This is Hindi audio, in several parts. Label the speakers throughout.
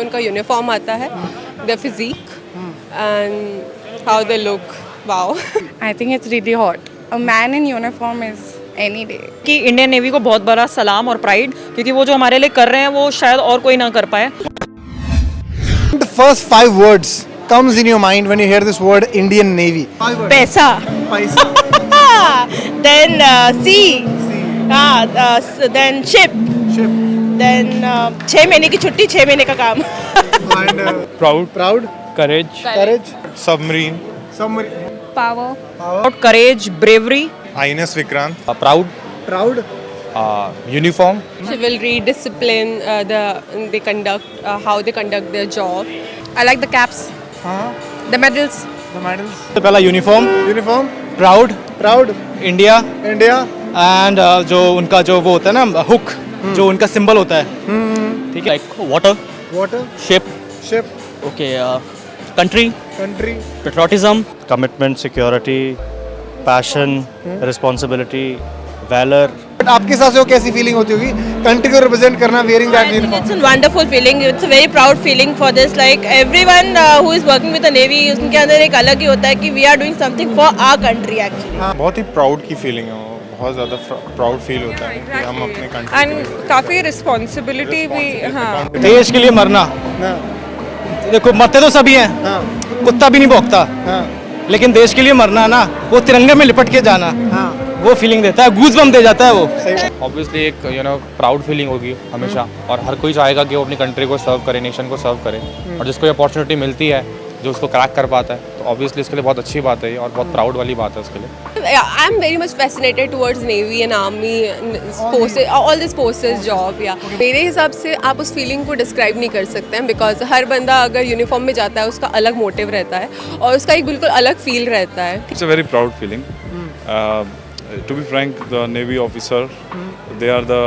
Speaker 1: उनका यूनिफॉर्म आता है, the physique and how they look, wow.
Speaker 2: I think it's really hot. A man in uniform is any day.
Speaker 3: कि इंडियन नेवी को बहुत बड़ा सलाम और प्राइड, क्योंकि वो जो हमारे लिए कर रहे हैं वो शायद और कोई ना कर पाए।
Speaker 4: The first 5 words comes in your mind when you hear this word Indian Navy. 5 words.
Speaker 5: पैसा,
Speaker 4: Paisa.
Speaker 5: then sea, then ship, then 6 महीने की छुट्टी, 6 महीने का काम।
Speaker 4: And
Speaker 6: Proud,
Speaker 4: courage,
Speaker 6: submarine,
Speaker 2: Power.
Speaker 3: Courage, bravery,
Speaker 6: INS Vikrant,
Speaker 4: proud,
Speaker 6: uniform,
Speaker 1: Chivalry, discipline, they conduct how they conduct their job.
Speaker 2: I like the caps. The medals.
Speaker 4: the medals,
Speaker 7: तो पहला uniform,
Speaker 4: uniform,
Speaker 7: proud,
Speaker 4: India,
Speaker 7: and जो उनका जो वो होता है ना हुक, जो उनका सिंबल होता है, ठीक है, like water,
Speaker 4: water,
Speaker 7: ship,
Speaker 3: okay, country,
Speaker 4: country.
Speaker 3: Patriotism,
Speaker 7: commitment, security, passion, responsibility, valour.
Speaker 4: But आपके हिसाब से वो कैसी फीलिंग होती होगी कंट्री को रिप्रेजेंट करना wearing that uniform?
Speaker 5: It's a wonderful feeling. It's a very proud feeling for this. Like everyone who is working with the Navy, उनके अंदर एक अलग ही होता है कि we are doing something for our country actually.
Speaker 6: बहुत ही प्राउड की फीलिंग है वो, बहुत ज़्यादा प्राउड फील होता है कि हम अपने कंट्री
Speaker 2: And काफी responsibility भी, हाँ.
Speaker 7: देश के लिए मरना,
Speaker 4: हाँ,
Speaker 7: देखो मरते तो सभी हैं,
Speaker 4: हाँ,
Speaker 7: कुत्ता भी नहीं भौंकता,
Speaker 4: हाँ,
Speaker 7: लेकिन देश के लिए मरना ना, वो तिरंगे में लिपट के जाना,
Speaker 4: हाँ.
Speaker 7: वो फीलिंग देता है, गूज़बम्प दे जाता है वो।
Speaker 8: ऑब्वियसली एक प्राउड फीलिंग होगी हमेशा, और हर कोई चाहेगा कि वो अपनी कंट्री को सर्व करे, नेशन को सर्व करे, और जिसको ये अपॉर्चुनिटी मिलती है, जो उसको क्रैक कर पाता है, तो ऑब्वियसली इसके लिए बहुत अच्छी बात है और बहुत प्राउड वाली बात है उसके लिए।
Speaker 1: I am very much fascinated towards Navy and Army, forces, all these forces job. Yeah. मेरे हिसाब से आप उस फीलिंग को डिस्क्राइब नहीं कर सकते हैं, बिकॉज हर बंदा अगर यूनिफॉर्म में जाता है उसका अलग मोटिव रहता है और उसका एक बिल्कुल अलग फील रहता है।
Speaker 9: It's a very proud feeling. To be frank, the Navy officer, they are the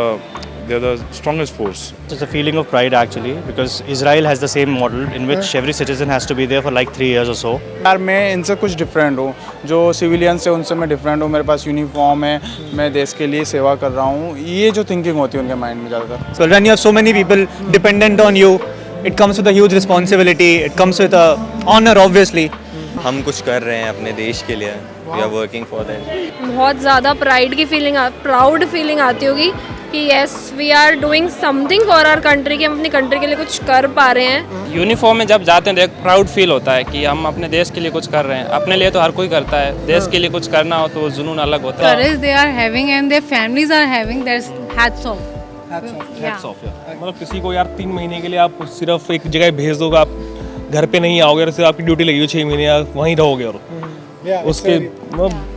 Speaker 9: strongest force.
Speaker 7: It's a feeling of pride actually, because Israel has the same model in which every citizen has to be there for like 3 years or so.
Speaker 10: यार मैं इनसे कुछ डिफरेंट हूँ, जो सिविलियन से उनसे मैं डिफरेंट हूँ। मेरे पास यूनिफॉर्म है, मैं देश के लिए सेवा कर रहा हूँ, ये जो थिंकिंग होती है उनके माइंड में ज़्यादातर।
Speaker 7: So when you have so many people dependent on you, it comes with a huge responsibility. It comes with a honor obviously.
Speaker 11: हम कुछ कर रहे हैं अपने देश के लिए, we are working for that.
Speaker 2: बहुत ज़्यादा प्राइड की फीलिंग, प्राउड फीलिंग आती होगी कि yes we are doing something for our country, कि हम अपनी कंट्री के लिए कुछ कर पा रहे हैं।
Speaker 8: यूनिफॉर्म में जब जाते हैं तो एक प्राउड फील होता है कि हम अपने देश के लिए कुछ कर रहे हैं। अपने लिए तो हर कोई करता है, देश के लिए कुछ करना हो तो वो जुनून अलग होता है।
Speaker 2: Courage they are having and their families are having, there's hats off.
Speaker 6: मतलब किसी को यार 3 महीने के लिए आप सिर्फ एक जगह भेज दोगे, आप घर पे नहीं आओगे, और सिर्फ आपकी ड्यूटी लगी हुई 6 महीने, आप वहीं रहोगे, और उसके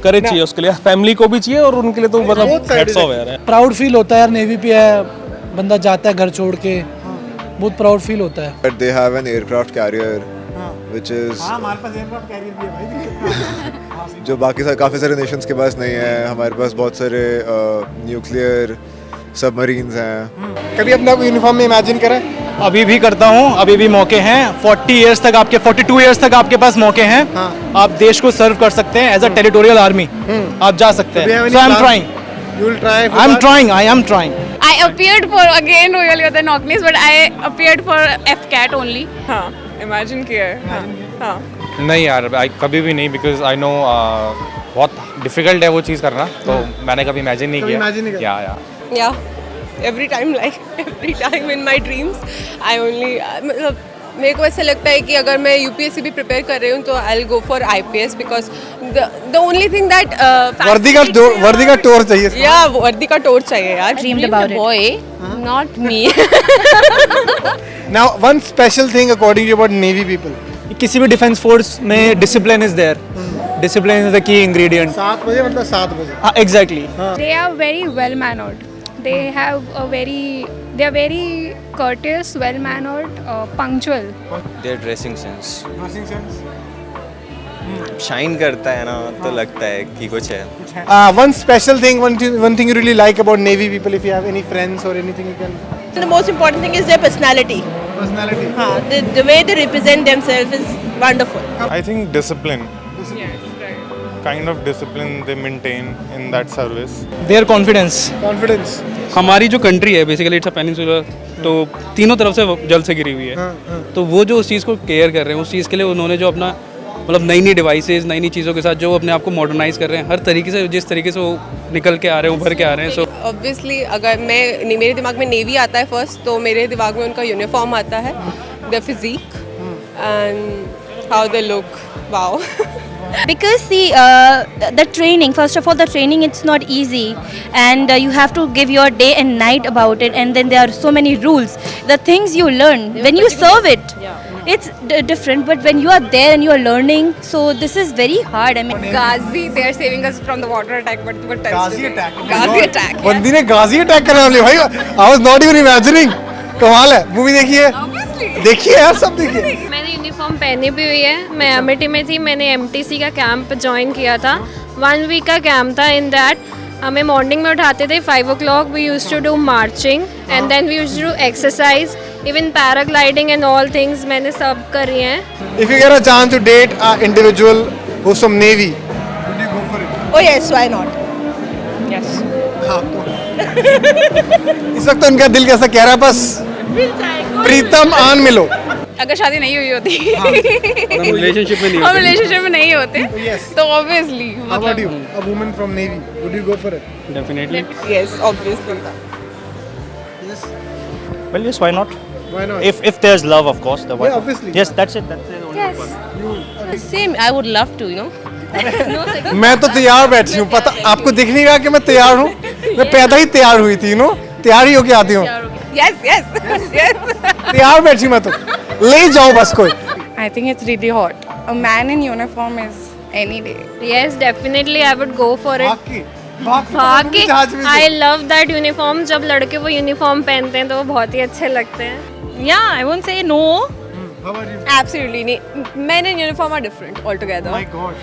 Speaker 6: करेज चाहिए, उसके लिए फैमिली को भी चाहिए और उनके लिए तो मतलब हेड्स ऑफ है यार।
Speaker 12: प्राउड फील होता है यार, नेवी पे है बंदा जाता है घर छोड़ के, बहुत प्राउड फील होता है।
Speaker 6: But they have an aircraft carrier, which is
Speaker 4: हमारे पास एयरक्राफ्ट कैरियर भी है भाई।
Speaker 6: जो बाकी काफ़ी सारे नेशंस के पास नहीं है। हमारे पास बहुत सारे न्यूक्लियर सबमरीन्स हैं।
Speaker 4: कभी अपने आप यूनिफॉर्म में इमेजिन करें?
Speaker 7: अभी भी करता हूँ, अभी भी मौके हैं। 40 इयर्स तक आपके 42 इयर्स तक आपके पास मौके हैं। आप देश को सर्व कर सकते हैं एज अ टेरिटोरियल आर्मी, आप जा सकते हैं। So I'm trying.
Speaker 4: You will try.
Speaker 7: I am trying.
Speaker 2: I appeared for again Royal Young Knockneys, but I appeared for FCAT only.
Speaker 1: हाँ, इमेजिन किया है। हाँ।
Speaker 8: नहीं यार, कभी भी नहीं, बिकॉज आई नो बहुत डिफिकल्ट है वो चीज़ करना, तो मैंने कभी इमेजिन नहीं किया।
Speaker 1: Yeah, every time in my dreams, I only मतलब मेरे को ऐसा लगता है कि अगर मैं UPSC भी प्रिपेयर कर रही हूँ तो I'll go for IPS, because the only thing that
Speaker 4: वर्दी का टोर चाहिए।
Speaker 1: या वर्दी का टोर चाहिए यार।
Speaker 2: Dreamed about it.
Speaker 1: Boy, not me.
Speaker 4: Now one special thing according to you about Navy people.
Speaker 7: किसी भी डिफेंस फोर्स में discipline is there, discipline is the key ingredient.
Speaker 4: 7 बजे मतलब 7 बजे।
Speaker 7: हाँ, exactly.
Speaker 2: They are very well mannered. They are very courteous, well mannered, punctual.
Speaker 11: Their dressing sense shine करता है ना, तो लगता है कि कुछ है।
Speaker 4: One special thing, one thing you really like about Navy people, if you have any friends or anything you can.
Speaker 5: The most important thing is their personality.
Speaker 4: Personality.
Speaker 5: हाँ, the way they represent themselves is wonderful.
Speaker 6: I think discipline. Kind of discipline they maintain in that service.
Speaker 7: There confidence.
Speaker 4: Confidence.
Speaker 13: हमारी जो कंट्री है बेसिकली इट्स अ पेनिनसुलर, तो तीनों तरफ से जल से घिरी हुई है। तो वो जो उस चीज़ को केयर कर रहे हैं, उस चीज़ के लिए उन्होंने जो अपना मतलब नई नई डिवाइसेस, नई नई चीज़ों के साथ जो अपने आप को मॉडर्नाइज कर रहे हैं, हर तरीके से जिस तरीके से वो निकल के आ रहे हैं, उभर के आ रहे हैं। सो
Speaker 1: ऑब्वियसली अगर मेरे दिमाग में नेवी आता है फर्स्ट, तो मेरे दिमाग में उनका यूनिफॉर्म आता है, the physique and how they look, wow.
Speaker 14: Because the training, first of all the training, it's not easy, and you have to give your day and night about it, and then there are so many rules. The things you learn when you serve it, it's different, but when you are there and you are learning, so this is very hard. I mean,
Speaker 1: Ghazi, they are saving us from the water attack, but
Speaker 4: Ghazi attack.
Speaker 1: Ghazi attack.
Speaker 4: बंदी ने गाजी अटैक का नाम लिया भाई। I was not even imagining। कमाल है। मूवी देखी है? देखिए यार, सब देखिए।
Speaker 2: मैंने यूनिफॉर्म पहनी भी हुई है। मैं अमेठी में थी, मैंने MTC का कैंप ज्वाइन किया था। 1 वीक का कैंप था। इन दैट हमें मॉर्निंग में उठाते थे 5 o'clock, we used to do marching and then we used to do exercise, even paragliding and all things मैंने सब करी हैं।
Speaker 4: If you get a chance to date an individual who's from Navy, would you go for it?
Speaker 5: Oh yes, why not?
Speaker 3: Yes.
Speaker 4: इस वक्त उनका दिल कैसा कह रहा है, बस प्रीतम आन मिलो।
Speaker 1: अगर शादी नहीं हुई होती,
Speaker 13: रिलेशनशिप में नहीं
Speaker 1: हम रिलेशनशिप में नहीं होते, तो obviously
Speaker 4: How about you? A woman from Navy, would you go for it?
Speaker 13: Definitely.
Speaker 1: Yes obviously.
Speaker 15: Well, yes, why not?
Speaker 4: Why not?
Speaker 15: If there's love, of course.
Speaker 4: Yeah, obviously.
Speaker 15: Yes, that's it. That's the only one.
Speaker 5: Same, I would love to, you know.
Speaker 4: मैं तो तैयार बैठी हूँ, पता आपको दिख नहीं रहा कि मैं तैयार हूँ। मैं पैदा ही तैयार हुई थी, तैयार ही होके आती हूँ।
Speaker 1: Yes yes yes.
Speaker 4: तैयार बैठी हूँ मैं तो, ले जाओ बस कोई।
Speaker 1: I think it's really hot. A man in uniform is any day.
Speaker 2: Yes, definitely I would go for it.
Speaker 4: भाग के
Speaker 2: I love that uniform। जब लड़के वो यूनिफॉर्म पहनते हैं तो वो बहुत ही अच्छे लगते हैं।
Speaker 5: Yeah, I won't say no.
Speaker 1: Absolutely नहीं। Men in uniform are different altogether.
Speaker 4: My God.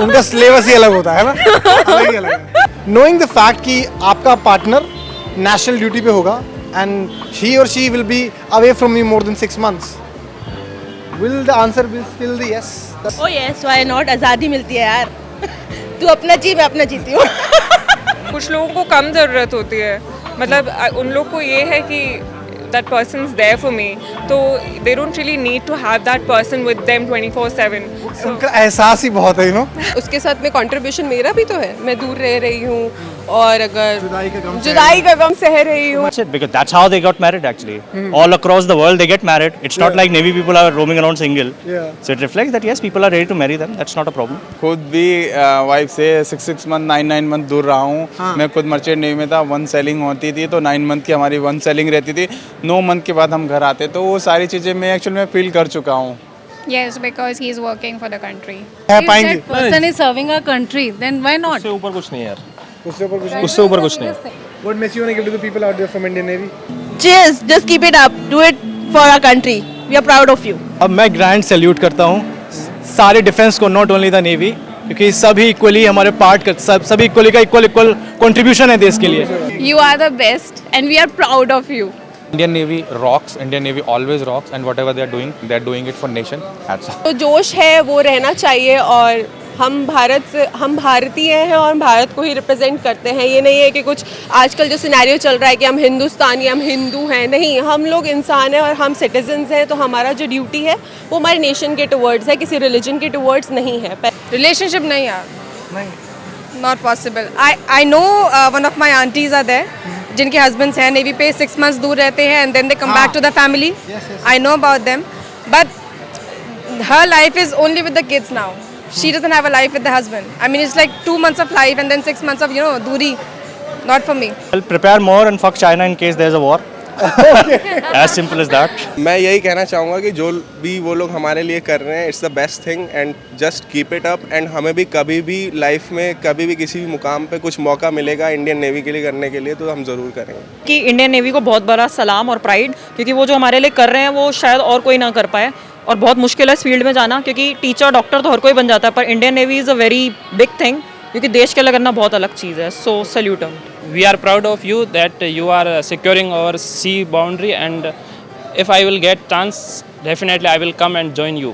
Speaker 4: उनका सिलेबस ही अलग होता है ना, अलग ही अलग है। Knowing the fact कि आपका पार्टनर नेशनल ड्यूटी पे होगा and he or she will be away from you more than 6 months, will the answer be still the yes?
Speaker 5: Oh yes, why not? आज़ादी मिलती है यार। तू अपना जी, मैं अपना जीती हूँ।
Speaker 16: कुछ लोगों को कम ज़रूरत होती है, मतलब उन लोग को ये है कि that person is there for me, तो they don't really need to have that person with them 24/7.
Speaker 4: उनका एहसास ही बहुत है,
Speaker 1: उसके साथ में कंट्रीब्यूशन मेरा भी तो है। मैं दूर रह रही हूँ और अगर जुदाई का गम सह रही हूँ।
Speaker 15: That's it, because that's how they got married actually. All across the world they get married. It's not like Navy people are roaming around single. So it reflects that yes, people are ready to marry them. That's not a problem.
Speaker 10: खुद भी वाइफ से 6 month 9 month दूर रहा हूँ। मैं खुद मर्चेंट नेवी में था, 1 सेलिंग होती थी तो 9 month की हमारी 1 सेलिंग रहती थी। 9 month के बाद हम घर आते, तो वो सारी चीज़ें मैं एक्चुअल में फील कर चुका हूँ।
Speaker 2: Yes, because he is working for the country.
Speaker 4: है पाएंगे।
Speaker 1: Person is serving our country, then why not?
Speaker 6: उससे ऊपर कुछ नहीं है यार,
Speaker 4: उससे ऊपर कुछ नहीं।
Speaker 6: उससे ऊपर कुछ नहीं।
Speaker 4: What message you want to give to the people out there from Indian Navy?
Speaker 5: Cheers, just keep it up. Do it for our country. We are proud of you.
Speaker 7: अब मैं ग्रैंड सैल्यूट करता हूँ सारे डिफेंस को, नॉट ओनली द नेवी, क्योंकि सभी इक्वली हमारे पार्ट कर, सभी इक्वली का इक्वल कंट्रीब्यूशन है देश के लिए।
Speaker 1: You are the best and we are proud of you.
Speaker 8: Indian Navy rocks. Indian Navy always rocks, and whatever they are doing it for nation. That's all.
Speaker 1: तो जोश है वो रहना चाहिए, और हम भारतीय हैं और हम भारत को ही रिप्रेजेंट करते हैं। ये नहीं है कि कुछ आजकल जो सिनेरियो चल रहा है कि हम हिंदुस्तानी, हम हिंदू हैं, नहीं, हम लोग इंसान हैं और हम सिटीजन्स हैं। तो हमारा जो ड्यूटी है वो हमारे नेशन के टुवर्ड्स है, किसी रिलीजन के टुवर्ड्स नहीं है।
Speaker 16: रिलेशनशिप नहीं यार, नहीं, not possible. I know one of my aunties are there जिनके हस्बैंड्स हैं नेवी पे, 6 months दूर रहते हैं and then they come back to the family. I know about them, but her life is only with the kids now. She doesn't have a life with the husband. I mean, it's like 2 months of life and then 6 months of, duri. Not for me.
Speaker 15: Well, prepare more and fuck China in case there's a war. As simple as that.
Speaker 17: मैं यही कहना चाहूँगा कि जो भी वो लोग हमारे लिए कर रहे हैं, it's the best thing and just keep it up. And हमें भी कभी भी लाइफ में कभी भी किसी भी मुकाम पे कुछ मौका मिलेगा इंडियन नेवी के लिए करने के लिए, तो हम ज़रूर करेंगे।
Speaker 3: कि इंडियन नेवी को बहुत बड़ा सलाम और प्राइड, क्योंकि वो जो हमारे लिए कर रहे हैं वो शायद और कोई ना कर पाए, और बहुत मुश्किल है इस फील्ड में जाना, क्योंकि टीचर डॉक्टर तो हर कोई बन जाता है, पर Indian navy is a very big thing, क्योंकि देश के लिए करना बहुत अलग चीज़ है। सो salute.
Speaker 18: We are proud of you that you are securing our sea boundary, and if I will get chance, definitely I will come and join you.